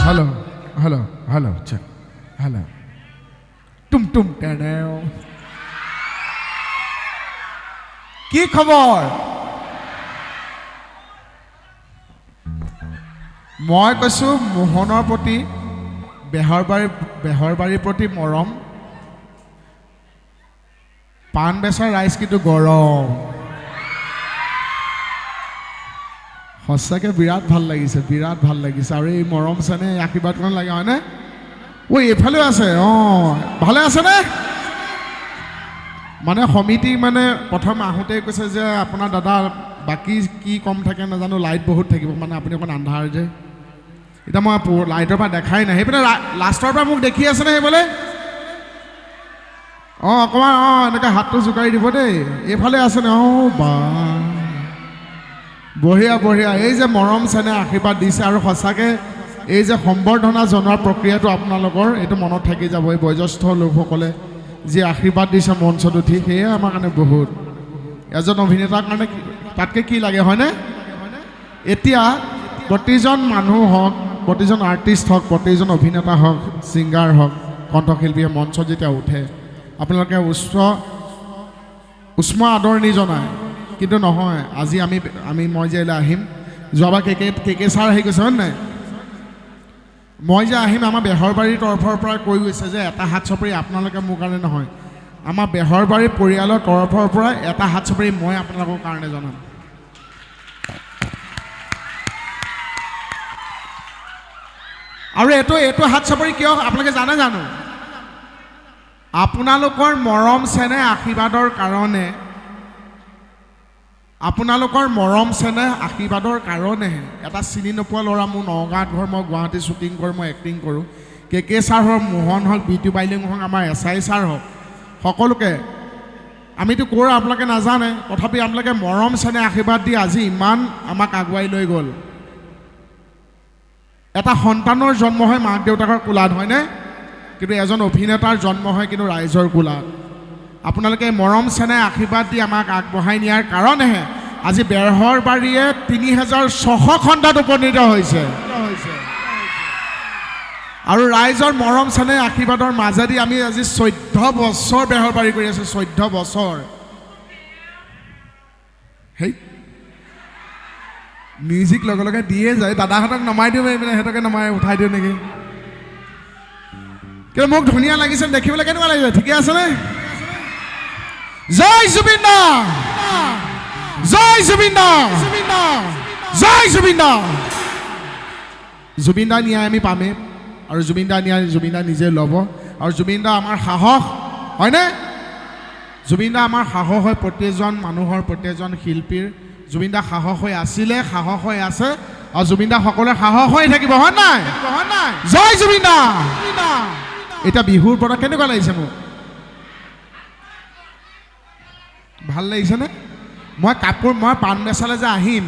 Hello hello hello चल hello तुम टेनेओ কি খবৰ মই কৈছো মোহনৰ প্ৰতি বেহৰবাৰীৰ প্ৰতি মৰম পান বেচা ৰাইজ কিন্তু গৰম সঁচাকে বিৰাট ভাল লাগিছে আৰু এই মৰম চানে আশীৰ্বাদ কোন লাগে হয়নে ও এফালে আছে ভালে আছে নে মানে সমিতি মানে প্ৰথম আহোতে কৈছে যে আপোনাৰ দাদা বাকি কি কম থাকে নাজানো লাইট বহুত থাকিব মানে আপুনি অকণ আন্ধাৰ যে এটা মই লাইটৰ পৰা দেখাই নাই সেইপিনে লাষ্টৰ পৰা মোক দেখি আছে নে সেইফালে অকণমান এনেকৈ হাতটো জোকাৰি দিব দেই এইফালে আছে নে বা বঢ়িয়া এই যে মৰম চেনে আশীৰ্বাদ দিছে আৰু সঁচাকে এই যে সম্বৰ্ধনা জনোৱাৰ প্ৰক্ৰিয়াটো আপোনালোকৰ এইটো মনত থাকি যাব এই বয়োজ্যেষ্ঠ লোকসকলে যে আশীৰ্বাদ দিছে মঞ্চত উঠি সেয়ে আমাৰ কাৰণে বহুত এজন অভিনেতাৰ কাৰণে তাতকৈ কি লাগে হয়নে এতিয়া প্ৰতিজন মানুহ হওক প্ৰতিজন আৰ্টিষ্ট হওক প্ৰতিজন অভিনেতা হওক ছিংগাৰ হওক কণ্ঠশিল্পীয়ে মঞ্চত যেতিয়া উঠে আপোনালোকে উষ্ম আদৰণি জনায় কিন্তু নহয় আজি মই যে আহিম যোৱাবাৰ কে ছাৰ আহি গৈছে হয় নাই মই যে আহিম আমাৰ বেহৰবাৰীৰ তৰফৰ পৰা কৈ গৈছে যে এটা হাত চাপৰি আপোনালোকে মোৰ কাৰণে নহয় আমাৰ বেহৰবাৰীৰ পৰিয়ালৰ তৰফৰ পৰা এটা হাত চাপৰি মই আপোনালোকৰ কাৰণে জনাম আৰু এইটো হাত চাপৰি কিয় আপোনালোকে জানো আপোনালোকৰ মৰম চেনেহ আশীৰ্বাদৰ কাৰণে এটা চিনি নোপোৱা ল'ৰা মোৰ নগাঁৱত ঘৰ মই গুৱাহাটী শ্বুটিং কৰোঁ মই এক্টিং কৰোঁ কে ছাৰ হওক মোহন হওক বিটু বাইলিং হওক আমাৰ SI ছাৰ হওক সকলোকে আমিতো ক'ৰ আপোনালোকে নাজানে তথাপি আপোনালোকে মৰম চেনেহ আশীৰ্বাদ দি আজি ইমান আমাক আগুৱাই লৈ গ'ল এটা সন্তানৰ জন্ম হয় মাক দেউতাকৰ কোলাত হয়নে কিন্তু এজন অভিনেতাৰ জন্ম হয় কিন্তু ৰাইজৰ কোলাত আপোনালোকে মৰম চেনেহ আশীৰ্বাদ দি আমাক আগবঢ়াই নিয়াৰ কাৰণেহে আজি বেহৰবাৰীয়ে 3600 খণ্ডত উপনীত হৈছে আৰু ৰাইজৰ মৰম চেনেহ আশীৰ্বাদৰ মাজেদি আমি আজি 14 বছৰ বেহৰবাৰী কৰি আছোঁ 14 বছৰ হেই মিউজিক লগে দিয়ে যায় দাদাহঁতক নমাই দিওঁ এইপিনে সিহঁতকে নমাই উঠাই দিওঁ নেকি কিন্তু মোক ধুনীয়া লাগিছে দেখিবলৈ কেনেকুৱা লাগিছে ঠিকে আছেনে জয় জুবিন দা জয় জুবিন দা জয় জুবিন দা জুবিন দা ন্যায় আমি পামেই আৰু জুবিন দা ন্যায় জুবিন দা নিজে ল'ব আৰু জুবিন দা আমাৰ সাহস হয়নে জুবিন দা আমাৰ সাহস হয় প্ৰতিজন মানুহৰ প্ৰতিজন শিল্পীৰ জুবিন দা সাহস হৈ আছিলে সাহস হৈ আছে আৰু জুবিন দা সকলোৰে সাহস হৈ থাকিব হয় নাই জয় জুবিন দা এটা বিহুৰ পৰা কেনেকুৱা লাগিছে মোক ভাল লাগিছেনে মই পাণ বেচালে যে আহিম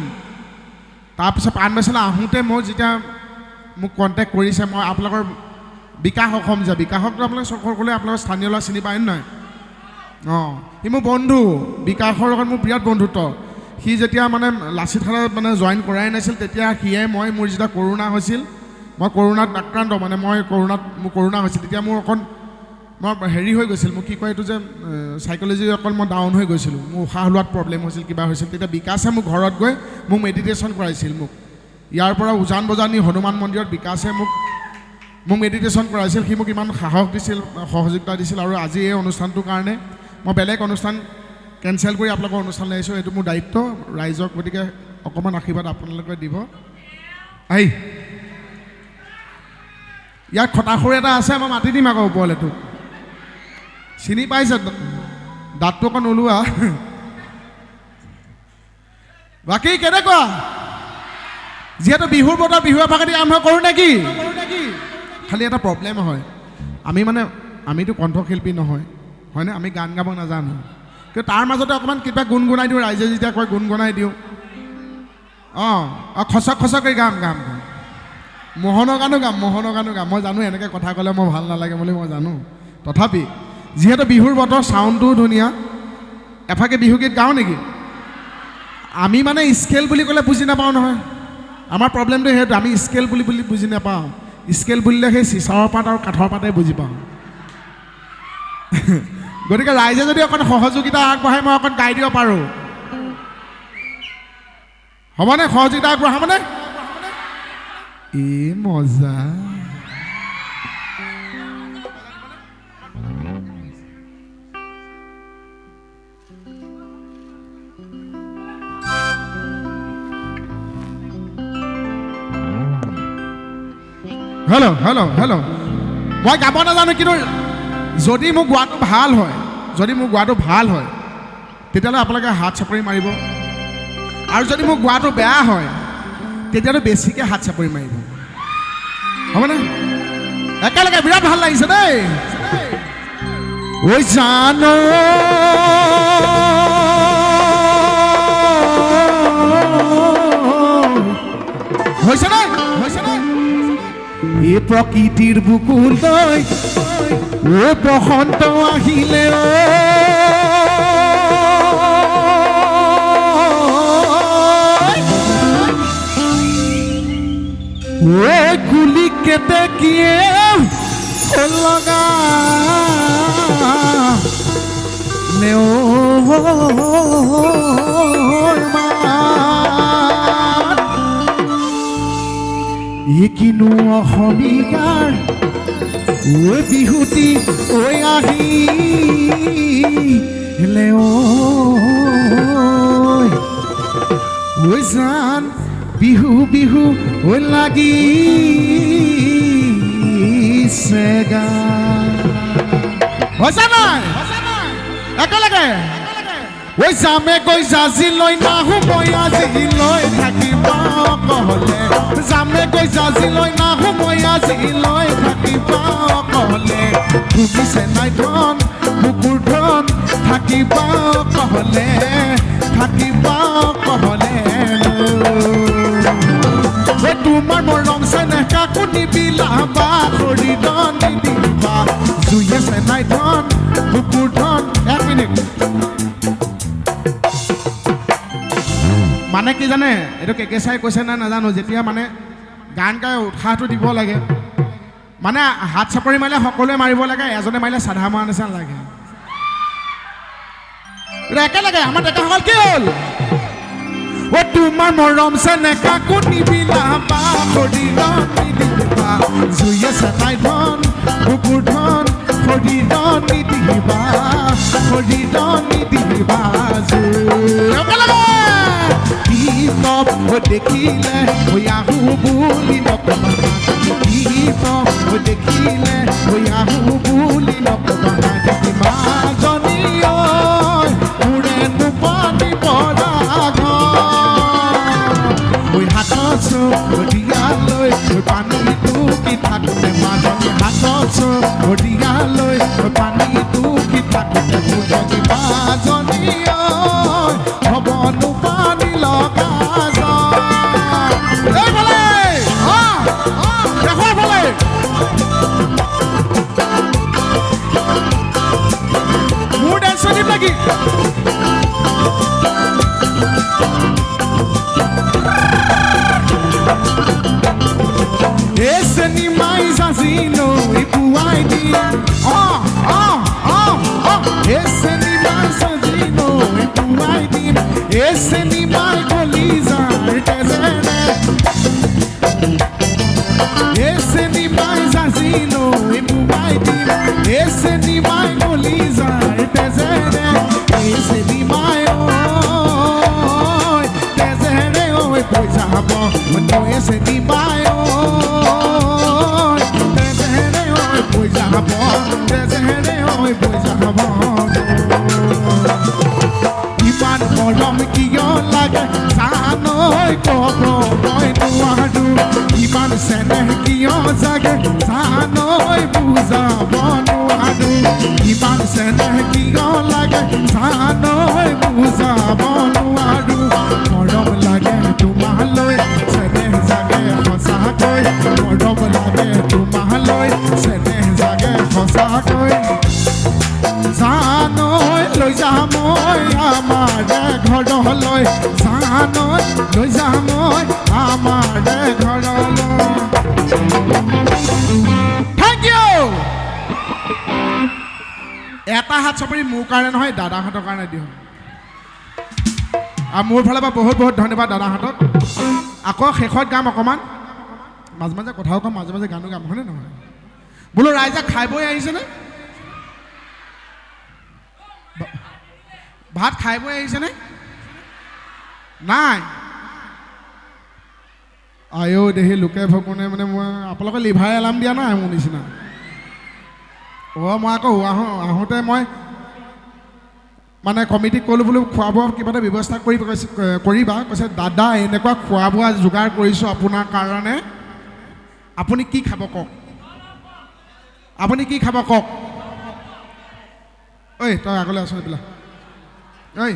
তাৰপিছত পাণ বেচালে আহোঁতে মই যেতিয়া মোক কণ্টেক্ট কৰিছে মই আপোনালোকৰ বিকাশ অসম যে বিকাশকটো আপোনালোকে সকলোৱে আপোনালোকৰ স্থানীয় ল'ৰা চিনি পায় নহয় সি মোৰ বন্ধু বিকাশৰ লগত মোৰ বিৰাট বন্ধুত্ব সি যেতিয়া মানে লাচিত থানাত মানে জইন কৰাই নাছিল তেতিয়া সিয়ে মোৰ যেতিয়া কৰোণা হৈছিল মই কৰোণাত আক্ৰান্ত মানে মোৰ কৰোণা হৈছিল তেতিয়া মোৰ অকণ মই হেৰি হৈ গৈছিল মোক কি কয় এইটো যে চাইক'লজি অকল মই ডাউন হৈ গৈছিলোঁ মোৰ উশাহ লোৱাত প্ৰব্লেম হৈছিল কিবা হৈছিল তেতিয়া বিকাশে মোক ঘৰত গৈ মোক মেডিটেশ্যন কৰাইছিল মোক ইয়াৰ পৰা উজান বজানী হনুমান মন্দিৰত বিকাশে মোক মেডিটেশ্যন কৰাইছিল সি মোক ইমান সাহস দিছিল সহযোগিতা দিছিল আৰু আজি এই অনুষ্ঠানটোৰ কাৰণে মই বেলেগ অনুষ্ঠান কেঞ্চেল কৰি আপোনালোকৰ অনুষ্ঠানলৈ আহিছোঁ এইটো মোৰ দায়িত্ব ৰাইজক গতিকে অকণমান আশীৰ্বাদ আপোনালোকে দিব ইয়াত খটাখুৰ এটা আছে মই মাতি দিম আকৌ ওপৰলেতো চিনি পাইছে দাঁতটো অকণ ওলোৱা বাকী কেনেকুৱা যিহেতু বিহুৰ বতৰ বিহু এভাগেদি আৰম্ভ কৰোঁ নেকি খালি এটা প্ৰব্লেম হয় আমিতো কণ্ঠশিল্পী নহয় হয়নে আমি গান গাব নাজানো কিন্তু তাৰ মাজতে অকণমান কিবা গুণগুণাই দিওঁ ৰাইজে যেতিয়া কয় গুণগুণাই দিওঁ খচক কৰি গাম মোহনৰ গানো গাম মই জানো এনেকৈ কথা ক'লে মই ভাল নালাগে বুলি মই জানো তথাপি যিহেতু বিহুৰ বতৰ চাউণ্ডটোও ধুনীয়া এফাকে বিহুগীত গাওঁ নেকি আমি মানে স্কেল বুলি ক'লে বুজি নাপাওঁ নহয় আমাৰ প্ৰব্লেমটো সেইটো আমি স্কেল বুলি বুজি নাপাওঁ স্কেল বুলিলে সেই চিচাৰৰ পাত আৰু কাঠৰ পাতে বুজি পাওঁ গতিকে ৰাইজে যদি অকণ সহযোগিতা আগবঢ়াই মই অকণ গাই দিব পাৰোঁ হ'বনে সহযোগিতা আগবঢ়াবনে মজা হেল্ল' হেল্ল' হেল্ল' মই গাব নাজানো কিন্তু যদি মোৰ গোৱাটো ভাল হয় তেতিয়াহ'লে আপোনালোকে হাত চাপৰি মাৰিব আৰু যদি মোৰ গোৱাটো বেয়া হয় তেতিয়াতো বেছিকৈ হাত চাপৰি মাৰিব হ'বনে একেলগে বিৰাট ভাল লাগিছে দেই ঐ জানো হৈছে নে এই প্ৰকৃতিৰ বুকুলৈ ও বসন্ত আহিলে ও কুলি কেতেকীয়ে লগা নেও কিনো অসমীয়াৰ ঐ বিহুতি ঐ আহিলে ঐ জান বিহু বিহু ঐ লাগিছে গান হৈছে নাই একেলগে ঐ যামে গৈ জাজি লৈ নাহো মই আজিলৈ থাকিব কহলে যামে গৈ জাজি লৈ নাহো মই আজিলৈ থাকিব কহলে ঘুমিছে নাই ধন বুকুৰ ধন থাকিব কহলে তোমাৰ মৰম চেনেহ কাকো নিবিলাবা শৰীৰ নিদিবা জুই আছে নাই ধন বুকুৰ ধন এক মিনিট মানে কি জানে এইটো কেকেচাই কৈছে নে নাজানো যেতিয়া মানে গান গাই উৎসাহটো দিব লাগে মানে হাত চাপৰি মাৰিলে সকলোৱে মাৰিব লাগে এজনে মাৰিলে চাধা মৰা নিচিনা লাগে একেলগে আমাৰ ডেকাসকল কি হ'ল ও তোমাৰ মৰম চেনেহ কাকো নিবিলাবা শৰীৰ নিদিবা জুই আছে নাই ধন বুকুৰ ধন শৰীৰ নিদিবা দেখিলে আহো বুলি নকবা দেখিলে আহো বুলি নকবা মাজনী মোৰে টোপনি পৰা ঘৰ হাতত দিয়ালৈ পানীটো কি থাকোঁতে মাজনী হাতত দিয়ালৈ পানীটো কি থাকোঁতে মোজনী মাজনী হ'বনো পানী লগা মোৰ ডেন্স দিম নেকি esse animais asino e puai dia esse animais asino e puai dia esse animal coliza esse animais asino e puai dia esse animal coliza esse animal oi coisa boa não esse animal ইমান মৰম কিয় লাগে জানৈ কব মই নোৱাৰো ইমান চেনেহ কিয় জাগে জানৈ বুজাব নোৱাৰো ইমান চেনেহ কিয় লাগে জানৈ বুজাব নোৱাৰো মৰম লাগে তোমালৈ চেনেহ জাগে সঁচাকৈ মৰম লাগে তোমালৈ চেনেহ জাগে সঁচাকৈ জানৈ লৈ যাম মই আমাৰ ঘৰলৈ জানৈ লৈ যাম মই আমাৰ ঘৰলৈ হাত চাপৰি মোৰ কাৰণে নহয় দাদাহঁতৰ কাৰণে দিওঁ আৰু মোৰ ফালৰ পৰা বহুত বহুত ধন্যবাদ দাদাহঁতক আকৌ শেষত গাম অকণমান মাজে মাজে কথাও কম মাজে মাজে গানো গাম হয়নে নহয় বোলো ৰাইজে খাই বৈ আহিছেনে ভাত খাই বৈ আহিছেনে নাই আয়ো দেহি লোকে ভকনে মানে মই আপোনালোকে লিভাৰ এলাৰ্ম দিয়া নাই মোৰ নিচিনা মই আকৌ আহোঁতে মই মানে কমিটিক ক'লোঁ বোলো খোৱা বোৱা কিবা এটা ব্যৱস্থা কৰিবা কৈছে দাদা এনেকুৱা খোৱা বোৱা যোগাৰ কৰিছোঁ আপোনাৰ কাৰণে আপুনি কি খাব কওক আপুনি কি খাব কওক ঐ তই আগলৈ আছ এইবিলাক ঐ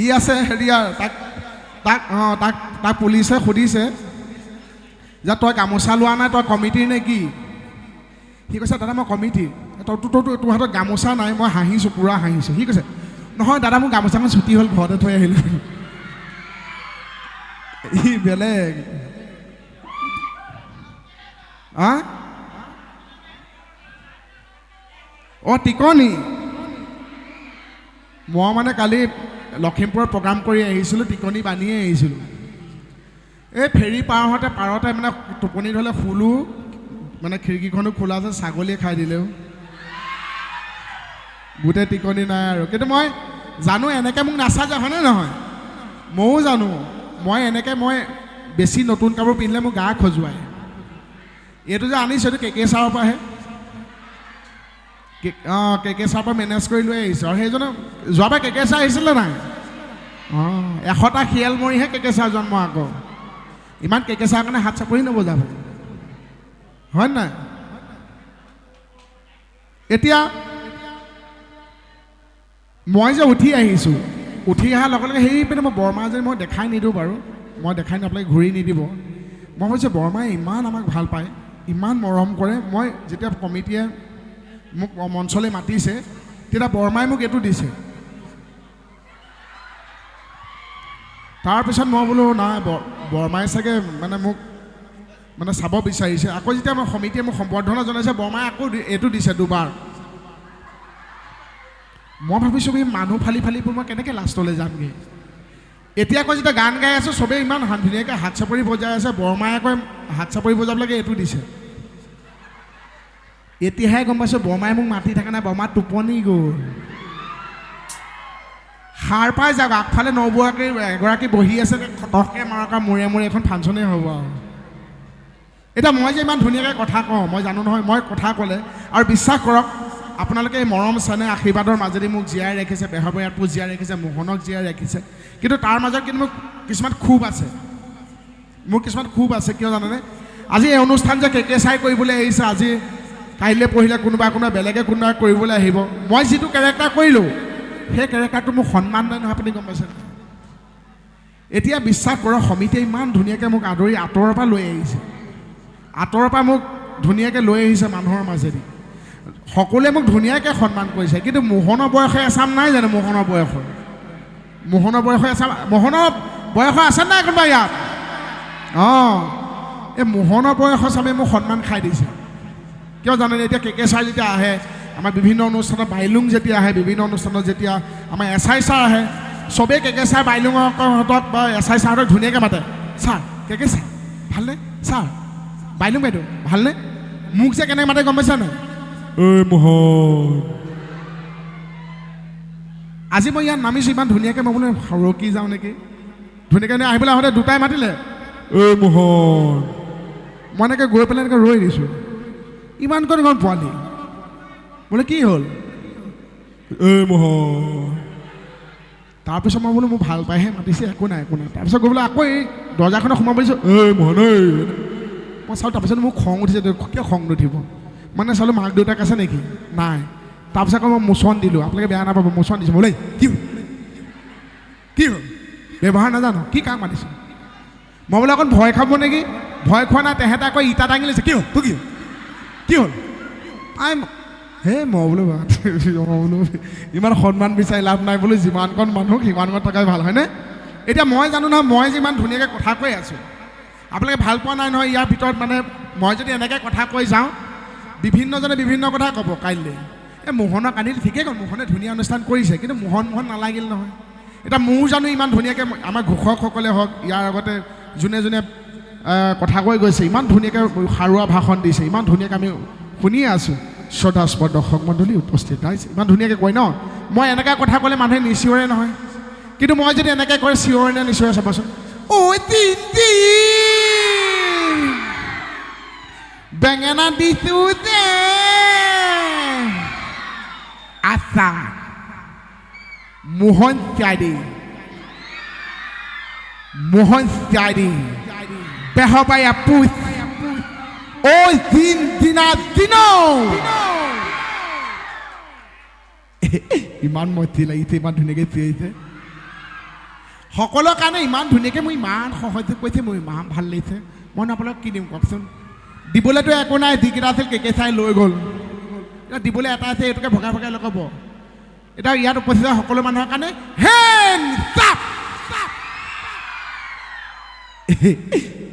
ই আছে হেৰিয়াৰ তাক পুলিচে সুধিছে যে তই গামোচা লোৱা নাই তই কমিটিৰ নে কি সি কৈছে দাদা মই কমিটিৰ তোৰ হাতত গামোচা নাই মই হাঁহিছোঁ পূৰা হাঁহিছোঁ সি কৈছে নহয় দাদা মোৰ গামোচাখন ছুটি হ'ল ঘৰতে থৈ আহিলোঁ ই বেলেগ টিকনি মই মানে কালি লখিমপুৰত প্ৰগ্ৰাম কৰি আহিছিলোঁ টিকনি বান্ধিয়ে আহিছিলোঁ এই ফেৰী পাৰতে মানে টোপনি ধৰিলে শুলো মানে খিৰিকীখনো খোলা যে ছাগলীয়ে খাই দিলেও গোটেই টিকনি নাই আৰু কিন্তু মই জানো এনেকৈ মোক নাচাজে হয়নে নহয় ময়ো জানো মই বেছি নতুন কাপোৰ পিন্ধিলে মোক গা খজুৱাই এইটো যে আনিছোঁ এইটো কে ছাৰৰ পৰাহে কে ছাৰৰ পৰা মেনেজ কৰি লৈ আহিছোঁ আৰু সেইজনে যোৱাবাৰ কে ছাৰ আহিছিলে নাই 100টা শিয়াল মৰিহে কে ছাৰ জন্ম আকৌ ইমান কে ছাৰৰ কাৰণে হাত চাপৰি নবজাব হয় নাই এতিয়া মই যে উঠি আহিছোঁ উঠি অহাৰ লগে লগে সেইপিনে মই বৰমা যে মই দেখাই নিদিওঁ বাৰু মই দেখাই আপোনালোকে ঘূৰি নিদিব মই ভাবিছোঁ বৰমাই ইমান আমাক ভাল পায় ইমান মৰম কৰে মই যেতিয়া কমিটিয়ে মোক মঞ্চলৈ মাতিছে তেতিয়া বৰমাই মোক এইটো দিছে তাৰপিছত মই বোলো নাই বৰমাই চাগে মানে মোক মানে চাব বিচাৰিছে আকৌ যেতিয়া মই সমিতিয়ে মোক সম্বৰ্ধনা জনাইছে বৰমাই আকৌ এইটো দিছে দুবাৰ মই ভাবিছোঁ এই মানুহ ফালি মই কেনেকৈ লাষ্টলৈ যামগৈ এতিয়া আকৌ যেতিয়া গান গাই আছোঁ চবেই ইমান ধুনীয়াকৈ হাত চাপৰি বজাই আছে বৰমাই আকৌ হাত চাপৰি বজাবলৈকে এইটো দিছে এতিয়াহে গম পাইছোঁ বৰমাই মোক মাতি থাকে নাই বৰমা টোপনি গ'ল সাৰ পাই যাওক আগফালে এগৰাকী বহি আছে খটককৈ মাৰকা মূৰে এখন ফাংচনেই হ'ব আৰু এতিয়া মই যে ইমান ধুনীয়াকৈ কথা কওঁ মই জানো নহয় মই কথা ক'লে আৰু বিশ্বাস কৰক আপোনালোকে এই মৰম চেনেহ আশীৰ্বাদৰ মাজেদি মোক জীয়াই ৰাখিছে বেহৰবৰীয়াতবোৰ জীয়াই ৰাখিছে মোহনক জীয়াই ৰাখিছে কিন্তু তাৰ মাজত কিন্তু মোক কিছুমান ক্ষোভ আছে কিয় জানেনে আজি এই অনুষ্ঠান যে কে ছাই কৰিবলৈ আহিছে আজি কাইলৈ পঢ়িলে কোনোবা বেলেগে কৰিবলৈ আহিব মই যিটো কেৰেক্টাৰ কৰিলোঁ সেই কেৰেক্টাৰটো মোক সন্মান নাই নহয় আপুনি গম পাইছে এতিয়া বিশ্বাস কৰক সমিতিয়ে ইমান ধুনীয়াকৈ মোক আদৰি আঁতৰৰ পৰা লৈ আহিছে মোক ধুনীয়াকৈ লৈ আহিছে মানুহৰ মাজেদি সকলোৱে মোক ধুনীয়াকৈ সন্মান কৰিছে কিন্তু মোহনৰ বয়সে এচাম নাই জানো মোহনৰ বয়সৰ আছে নাই কোনোবা ইয়াত এই মোহনৰ বয়সৰ চামে মোক সন্মান খাই দিছে কিয় জানেনে এতিয়া কে ছাৰ যেতিয়া আহে আমাৰ বিভিন্ন অনুষ্ঠানত বাইলুং যেতিয়া আহে বিভিন্ন অনুষ্ঠানত যেতিয়া আমাৰ SI ছাৰ আহে চবেই কে ছাৰ বাইলুঙহঁতক বা SI ছাৰহঁতক ধুনীয়াকৈ মাতে ছাৰ কে ছাৰ ভালনে ছাৰ বাইলুং বাইদেউ ভালনে মোক যে কেনেকৈ মাতে গম পাইছা নাই মোহন আজি মই ইয়াত নামিছোঁ ইমান ধুনীয়াকৈ মই বোলো ৰকি যাওঁ নেকি ধুনীয়াকৈ আহিবলৈ আহোঁতে দুটাই মাতিলে মোহন মই এনেকৈ গৈ পেলাই এনেকৈ ৰৈ দিছোঁ ইমান কণ পোৱালি বোলে কি হ'ল মোহন তাৰপিছত মই বোলো মোক ভাল পাইহে মাতিছে একো নাই তাৰপিছত গৈ পেলাই আকৌ এই দৰ্জাখনত সোমাব পাৰিছোঁ মোহন মই চাওঁ তাৰপিছত মোক খং উঠিছে কিয় খং নুঠিব মানে চালোঁ মাক দেউতাক আছে নেকি নাই তাৰপিছত আকৌ মই মোচন দিলোঁ আপোনালোকে বেয়া নাপাব মোচন দিছোঁ বোলে কি হ'ল ব্যৱহাৰ নাজানো কি কাক মাতিছোঁ মই বোলে অকণ ভয় খাব নেকি ভয় খোৱা নাই তেহেঁতে আকৌ ইটা দাঙি লৈছে কি হ'ল তোৰ কি হ'ল মই বোলো ইমান সন্মান বিচাৰি লাভ নাই বোলো যিমানকণ মানুহ সিমানকণ থকাই ভাল হয়নে এতিয়া মই জানো নহয় মই যিমান ধুনীয়াকৈ কথা কৈ আছোঁ আপোনালোকে ভাল পোৱা নাই নহয় ইয়াৰ ভিতৰত মানে মই যদি এনেকৈ কথা কৈ যাওঁ বিভিন্নজনে বিভিন্ন কথা ক'ব কাইলৈ এই মোহনক আনিলে ঠিকেই ক'ল মোহনে ধুনীয়া অনুষ্ঠান কৰিছে কিন্তু মোহন নালাগিল নহয় এতিয়া মোৰ জানো ইমান ধুনীয়াকৈ আমাৰ ঘোষকসকলে হওক ইয়াৰ আগতে যোনে যোনে কথা কৈ গৈছে ইমান ধুনীয়াকৈ সাৰুৱা ভাষণ দিছে ইমান ধুনীয়াকৈ আমি শুনিয়ে আছোঁ শ্ৰদ্ধাস্পদ দৰ্শক মণ্ডলী উপস্থিত ৰাইজ ইমান ধুনীয়াকৈ কয় ন মই এনেকৈ কথা ক'লে মানুহে নিচিঞৰে নহয় কিন্তু মই যদি এনেকৈ কয় চিঞৰে নে নিচিঞৰে চাবচোন ঐ তিনটি বেঙেনা দিছোঁ যে আচ্ছা মোহন চাৰি বেহবায়া পুষ ঐ দিনা দিন ইমান মতি লাগিছে ইমান ধুনীয়াকৈ চিঞৰিছে সকলোৰ কাৰণে ইমান ধুনীয়াকৈ মোৰ ইমান সহযোগ কৰিছে মোৰ ইমান ভাল লাগিছে মই আপোনালোকক কি দিম কওকচোন দিবলৈতো একো নাই যিকেইটা আছিল কেকে চাই লৈ গ'ল এতিয়া দিবলৈ এটা আছে এইটোকে ভগাই ভগাই লগাব এতিয়া ইয়াত উপস্থিত সকলো মানুহৰ কাৰণে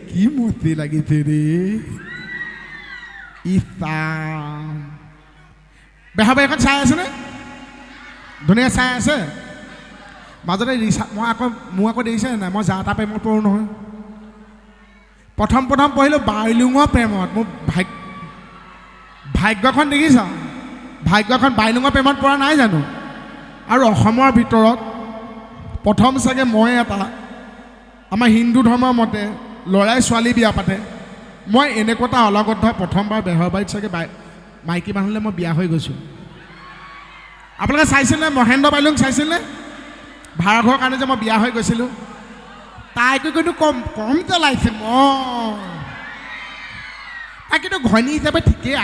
কি মতি লাগিছে ৰে ইছাম বেহাবাই এখন চাই আছেনে ধুনীয়া চাই আছে মাজতে মোৰ আকৌ দেখিছে নাই মই যা তা প্ৰেমত পঢ়োঁ নহয় প্ৰথম পঢ়িলোঁ বাইলুঙৰ প্ৰেমত মোৰ ভাগ্যখন দেখিছ ভাগ্যখন বাইলুঙৰ প্ৰেমত পৰা নাই জানো আৰু অসমৰ ভিতৰত প্ৰথম চাগে মই এটা আমাৰ হিন্দু ধৰ্মৰ মতে ল'ৰাই ছোৱালী বিয়া পাতে মই এনেকুৱা এটা অলগত প্ৰথমবাৰ বেহৰবাৰীত চাগে মাইকী মানুহলৈ মই বিয়া হৈ গৈছোঁ আপোনালোকে চাইছিলে মহেন্দ্ৰ বাইলুং চাইছিলে ভাড়াঘৰৰ কাৰণে যে মই বিয়া হৈ গৈছিলোঁ তাইকো কিন্তু কম জ্বলাইছে মই তাই কিন্তু ঘৈণী হিচাপে ঠিকেই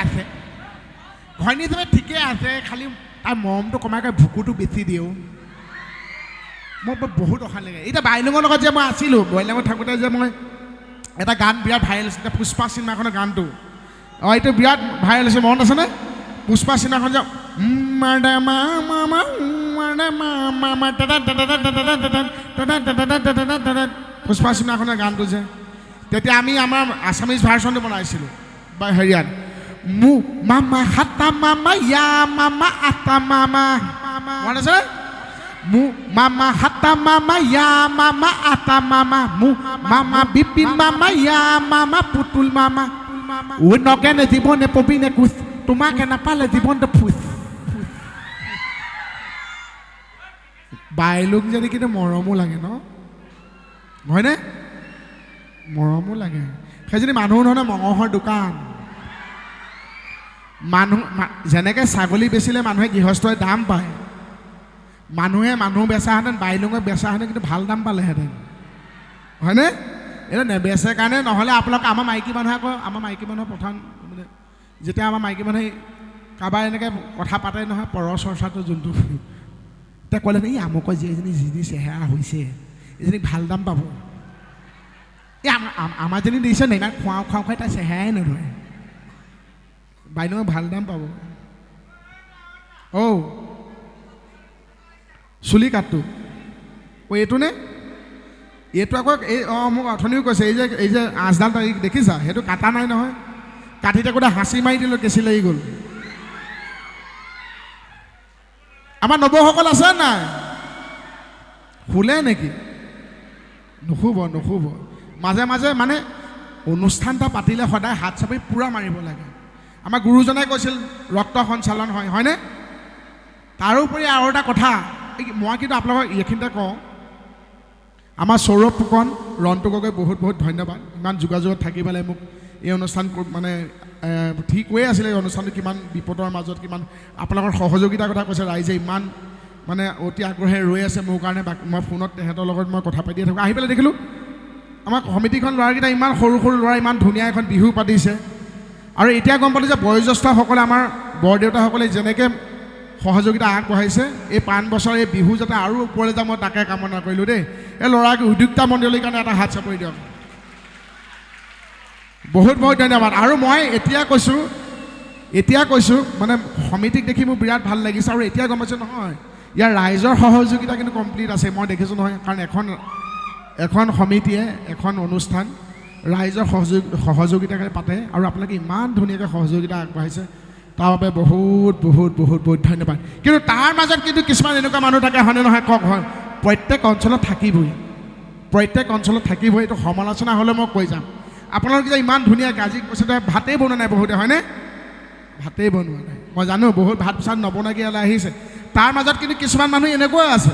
আছে খালি তাৰ মৰমটো কমাই ভুকুটো বেছি দিওঁ মই বহুত অশান্তি লাগে এতিয়া বাইলুঙৰ লগত যে মই আছিলোঁ বইলাঙত থাকোঁতে যে মই এটা গান বিৰাট ভাইৰেল আছিলে পুষ্পা চিনেমাখনৰ গানটো এইটো বিৰাট ভাইৰেল হৈছে মনত আছেনে পুষ্পা চিনেমাখন যে পুষ্পা চিনেমাখনৰ গানটো যে তেতিয়া আমি আমাৰ আছামিজ ভাৰ্চনটো বনাইছিলোঁ বা হেৰিয়াত মু মামা হাতা মামা ইয়া মামা আতা মামা মনত আছে মু মামা হাতা মামা ইয়া মামা আতা মামা মু মামা বিপি মামা ইয়া মামা পুতুল মামা ও নগেনে জীৱনে পবিনে কুচ তোমাকে নাপালে জীৱনটো ফুচ বাইলুক যদি কিন্তু মৰমো লাগে ন হয়নে মৰমো লাগে সেইজনী মানুহ নহয় মঙহৰ দোকান মানুহ যেনেকৈ ছাগলী বেচিলে মানুহে গৃহস্থই দাম পায় মানুহ বেচাহেঁতেন বাইলুঙে বেচাহেঁতেন কিন্তু ভাল দাম পালেহেঁতেন হয়নে এইটো নেবেচে কাৰণে নহ'লে আপোনালোক আমাৰ মাইকী মানুহে আকৌ আমাৰ মাইকী মানুহৰ প্ৰধান মানে যেতিয়া আমাৰ মাইকী মানুহে কাৰোবাৰ এনেকৈ কথা পাতে নহয় পৰ চৰ্চাটো যোনটো এতিয়া ক'লে এই আমুকৰ যিজনী চেহেৰা হৈছে এজনীক ভাল দাম পাব এই আমাৰজনী দেখিছে নাই ইমান খুৱাই তাই চেহেৰাই নধৰে বাইদেউ ভাল দাম পাব চুলি কাটটো এইটো নে এইটো আকৌ এই মোক অথনিও কৈছে এই যে আঁচডাল তাৰিখ দেখিছা সেইটো কাটা নাই নহয় কাটি থাকোঁতে হাঁচি মাৰি দিলোঁ কেঁচি লাগি গ'ল আমাৰ নবৌসকল আছে নাই শুলে নেকি নুশুব মাজে মাজে মানে অনুষ্ঠান এটা পাতিলে সদায় হাত চাপৰি পূৰা মাৰিব লাগে আমাৰ গুৰুজনে কৈছিল ৰক্ত সঞ্চালন হয়নে তাৰোপৰি আৰু এটা কথা মই কিন্তু আপোনালোকক এইখিনিতে কওঁ আমাৰ সৌৰভ ফুকন ৰন্টু গগৈ বহুত বহুত ধন্যবাদ ইমান যোগাযোগত থাকি পেলাই মোক এই অনুষ্ঠান মানে ঠিক কৈয়ে আছিলে এই অনুষ্ঠানটো কিমান বিপদৰ মাজত কিমান আপোনালোকৰ সহযোগিতাৰ কথা কৈছে ৰাইজে ইমান মানে অতি আগ্ৰহে ৰৈ আছে মোৰ কাৰণে মই ফোনত তেহেঁতৰ লগত মই কথা পাতিয়ে থাকোঁ আহি পেলাই দেখিলোঁ আমাৰ সমিতিখন ল'ৰাকেইটা ইমান সৰু ল'ৰা ইমান ধুনীয়া এখন বিহু পাতিছে আৰু এতিয়া গম পালোঁ যে বয়োজ্যেষ্ঠসকলে আমাৰ বৰদেউতাসকলে যেনেকৈ সহযোগিতা আগবঢ়াইছে এই 5 বছৰ এই বিহু যাতে আৰু ওপৰলৈ যাওঁ মই তাকে কামনা কৰিলোঁ দেই এই ল'ৰাক উদ্যোক্তা মণ্ডলীৰ কাৰণে এটা হাত চাপৰি দিয়ক বহুত বহুত ধন্যবাদ আৰু মই এতিয়া কৈছোঁ মানে সমিতিক দেখি মোৰ বিৰাট ভাল লাগিছে আৰু এতিয়া গম পাইছোঁ নহয় ইয়াৰ ৰাইজৰ সহযোগিতা কিন্তু কমপ্লিট আছে মই দেখিছোঁ নহয় কাৰণ এখন সমিতিয়ে এখন অনুষ্ঠান ৰাইজৰ সহযোগিতাৰে পাতে আৰু আপোনালোকে ইমান ধুনীয়াকৈ সহযোগিতা আগবঢ়াইছে তাৰ বাবে বহুত বহুত বহুত বহুত ধন্যবাদ। কিন্তু তাৰ মাজত কিন্তু কিছুমান এনেকুৱা মানুহ থাকে হয়নে নহয় কওক, হয় প্ৰত্যেক অঞ্চলত থাকিবই, প্ৰত্যেক অঞ্চলত থাকিবই। এইটো সমালোচনা হ'লে মই কৈ যাম। আপোনালোকে যে ইমান ধুনীয়াকৈ আজি কৈছে ভাতেই বনোৱা নাই বহুতে হয়নে, ভাতেই বনোৱা নাই, মই জানো বহুত ভাত চাত নবনাকৈ ইয়ালৈ আহিছে। তাৰ মাজত কিন্তু কিছুমান মানুহ এনেকুৱাই আছে,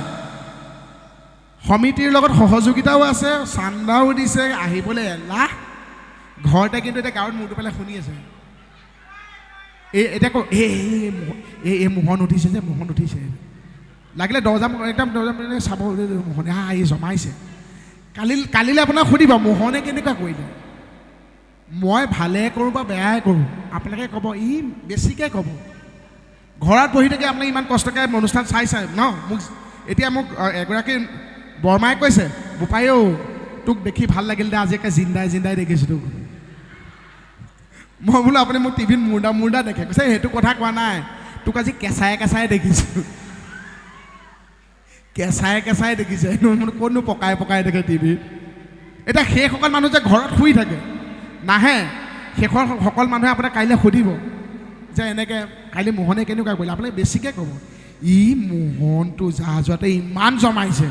সমিতিৰ লগত সহযোগিতাও আছে, চান্দাও দিছে, আহিবলৈ এলাহ, ঘৰতে কিন্তু এতিয়া গাঁৱত মূৰটো পেলাই শুনি আছে। এতিয়া কওঁ এই মোহন উঠিছে যে, মোহন উঠিছে, লাগিলে দৰ্জা একদম দৰ্জা চাব মোহনে এই জমাইছে। কালিলৈ আপোনাক সুধিব মোহনে কেনেকুৱা কৰিলে, মই ভালে কৰোঁ বা বেয়াই কৰোঁ, আপোনালোকে ক'ব বেছিকৈ ক'ব। ঘৰত বহি থাকি আপুনি ইমান কষ্টকৈ অনুষ্ঠান চাই ন। এতিয়া মোক এগৰাকী বৰমাই কৈছে, বোপাইও তোক দেখি ভাল লাগিল দে, আজি একে জিন্দাই দেখিছোঁ তোক। মই বোলো আপুনি মোক টিভিত মুৰ্দা দেখে, কৈছে সেইটো কথা কোৱা নাই, তোক আজি কেঁচাই দেখিছোঁ, কেঁচাই দেখিছে, ক'তনো পকাই দেখে টিভিত। এতিয়া সেইসকল মানুহ যে ঘৰত শুই থাকে নাহে, শেষৰ সকল মানুহে আপোনাক কাইলৈ সুধিব যে এনেকৈ কাইলৈ মোহনে কেনেকুৱা কৰিলে, আপুনি বেছিকৈ ক'ব মোহনটো যোৱাতে ইমান জমাইছে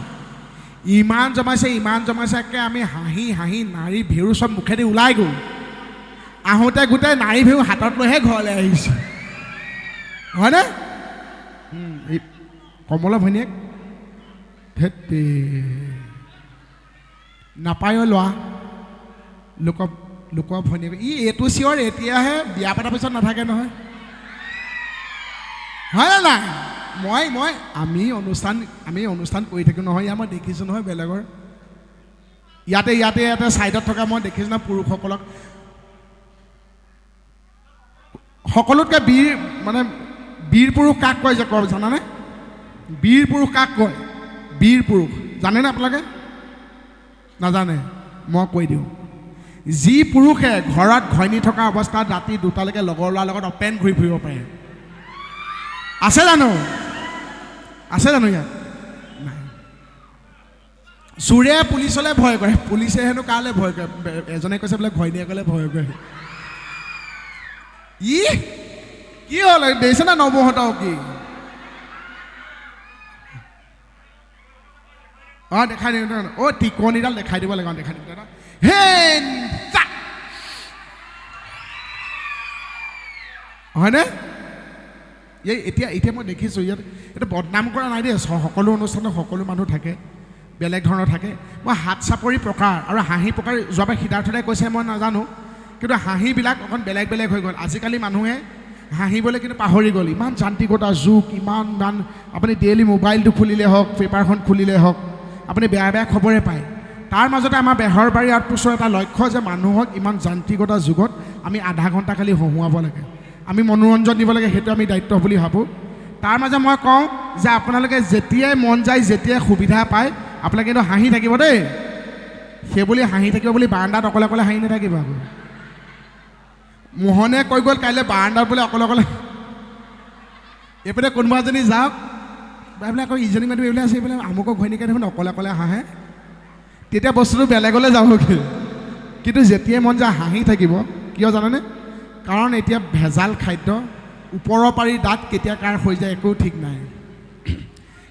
একে আমি হাঁহি নাৰী ভেৰু চব মুখেদি ওলাই গ'ল, আহোঁতে গোটেই নাৰী ভেৰু হাতত লৈহে ঘৰলৈ আহিছোঁ হয়নে। কমলা ভনীয়েক ধেৎ নাপায়ো লোৱা লোকৰ ভনীয়েক এইটো চিঞৰ এতিয়াহে, বিয়া পতাৰ পিছত নাথাকে নহয় হয়নে নাই। আমি অনুষ্ঠান কৰি থাকোঁ নহয়, ইয়াত মই দেখিছোঁ নহয় বেলেগৰ, ইয়াতে ছাইডত থকা মই দেখিছোঁ নহয় পুৰুষসকলক, সকলোতকৈ বীৰ পুৰুষ কাক কয় যে কয় জানানে, বীৰ পুৰুষ কাক কয়, বীৰ পুৰুষ জানেনে আপোনালোকে, নাজানে, মই কৈ দিওঁ। যি পুৰুষে ঘৰত ঘৈণী থকা অৱস্থাত ৰাতি 2টালৈকে লগৰ ল'ৰাৰ লগত অপেন ঘূৰি ফুৰিব পাৰে, আছে জানো ইয়াত নাই। চোৰে পুলিচলৈ ভয় কৰে, পুলিচে হেনো কালৈ ভয় কৰে, এজনে কৈছে বোলে ঘৈণীয়েকলৈ ভয় কৰে। কি হ'ল দেখিছে না নবৌহঁতক কি দেখাই দিম টিকনিডাল দেখাই দিব লাগে, দেখাই দিম হয়নে। এতিয়া মই দেখিছোঁ ইয়াত এইটো বদনাম কৰা নাই দেই, সকলো অনুষ্ঠানত সকলো মানুহ থাকে, বেলেগ ধৰণৰ থাকে। মই হাত চাপৰি প্ৰকাৰ আৰু হাঁহি প্ৰকাৰ যোৱাবাৰ সিদ্ধাৰ্থদাই কৈছে মই নাজানো, কিন্তু হাঁহিবিলাক অকণ বেলেগ হৈ গ'ল। আজিকালি মানুহে হাঁহিবলৈ কিন্তু পাহৰি গ'ল, ইমান যান্ত্ৰিকতাৰ যুগ, ইমান আপুনি ডেইলি মোবাইলটো খুলিলে হওক, পেপাৰখন খুলিলে হওক, আপুনি বেয়া খবৰে পায়। তাৰ মাজতে আমাৰ বেহৰবাৰী আউটপোষ্টৰ এটা লক্ষ্য যে মানুহক ইমান যান্ত্ৰিকতাৰ যুগত আমি আধা ঘণ্টা খালি হহুৱাব লাগে, আমি মনোৰঞ্জন দিব লাগে, সেইটো আমি দায়িত্ব বুলি ভাবোঁ। তাৰ মাজে মই কওঁ যে আপোনালোকে যেতিয়াই মন যায়, যেতিয়াই সুবিধা পায়, আপোনালোকে কিন্তু হাঁহি থাকিব দেই। সেইবুলি হাঁহি থাকিব বুলি বাৰান্দাত অকলে হাঁহি নাথাকিব আকৌ। মোহনে কৈ গ'ল কাইলৈ বাৰান্দাত বোলে অকলে এইপিনে কোনোবা এজনী যাওক, বোলে আকৌ ইজনী মানুহ এইবিলাক আছে, এইবিলাক আমুকক ঘৈণীকে দেখোন অকলে হাঁহে, তেতিয়া বস্তুটো বেলেগলৈ যাবগৈ। কিন্তু যেতিয়াই মন যায় হাঁহি থাকিব, কিয় জানেনে, কাৰণ এতিয়া ভেজাল খাদ্য, ওপৰৰ পাৰি দাঁত কেতিয়া কাৰ হৈ যায় একো ঠিক নাই।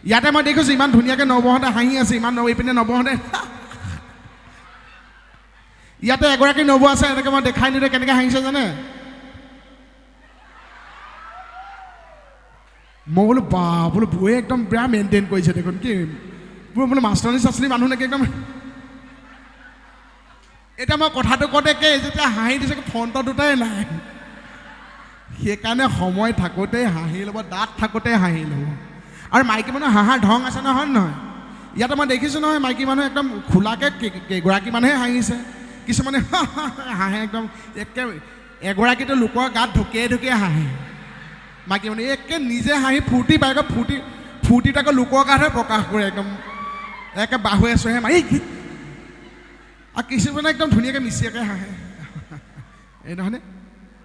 ইয়াতে মই দেখিছোঁ ইমান ধুনীয়াকৈ নবৌহঁতে হাঁহি আছে, এইপিনে নবৌহঁতে ইয়াতে এগৰাকী নবৌ আছে, এনেকৈ মই দেখাই নিদিওঁ কেনেকৈ হাঁহিছে জানে। মই বোলো বোলো বৌয়ে একদম বেয়া মেইনটেইন কৰিছে দেখোন, কি বোলো মাষ্টৰণী চাষ্টনী মানুহ নেকি একদম। এতিয়া মই কথাটো কওঁতে যেতিয়া হাঁহি দিছে ফ্ৰণ্টৰ দুটাই নাই, সেইকাৰণে সময় থাকোঁতেই হাঁহি ল'ব, দাঁত থাকোঁতেই হাঁহি ল'ব। আৰু মাইকী মানুহ হাঁহাৰ ঢং আছে নহয় নহয়। ইয়াতে মই দেখিছোঁ নহয় মাইকী মানুহ একদম খোলাকৈ কেইগৰাকী মানুহে হাঁহিছে, কিছুমানে হাঁহে একদম এগৰাকীটো লোকৰ গাত ঢুকিয়াই হাঁহে, মাইকী মানুহ একে নিজে হাঁহি ফূৰ্তি পায়, আকৌ ফূৰ্তিত আকৌ লোকৰ গাতহে প্ৰকাশ কৰে, একদম একে বাহুৱে চহে মাৰি। আৰু কিছুমানে একদম ধুনীয়াকৈ মিচিয়াকৈ হাঁহে, এই নহয়নে।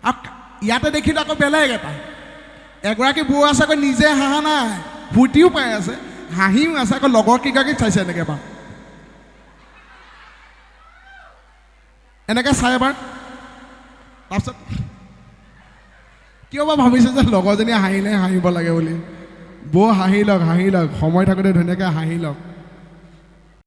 আৰু ইয়াতে দেখিলোঁ আকৌ বেলেগ এটা, এগৰাকী বৌ আছে আকৌ নিজে হাঁহা নাই, ফূৰ্তিও পাই আছে, হাঁহিও আছে, আকৌ লগৰ কেইগৰাকীক চাইছে এনেকৈ এনেকৈ চাই এবাৰ তাৰপিছত কিয় বা ভাবিছে যে লগৰজনীয়ে হাঁহিলে হাঁহিব লাগে বুলি বৌ হাঁহি লওক সময় থাকোঁতে ধুনীয়াকৈ হাঁহি লওক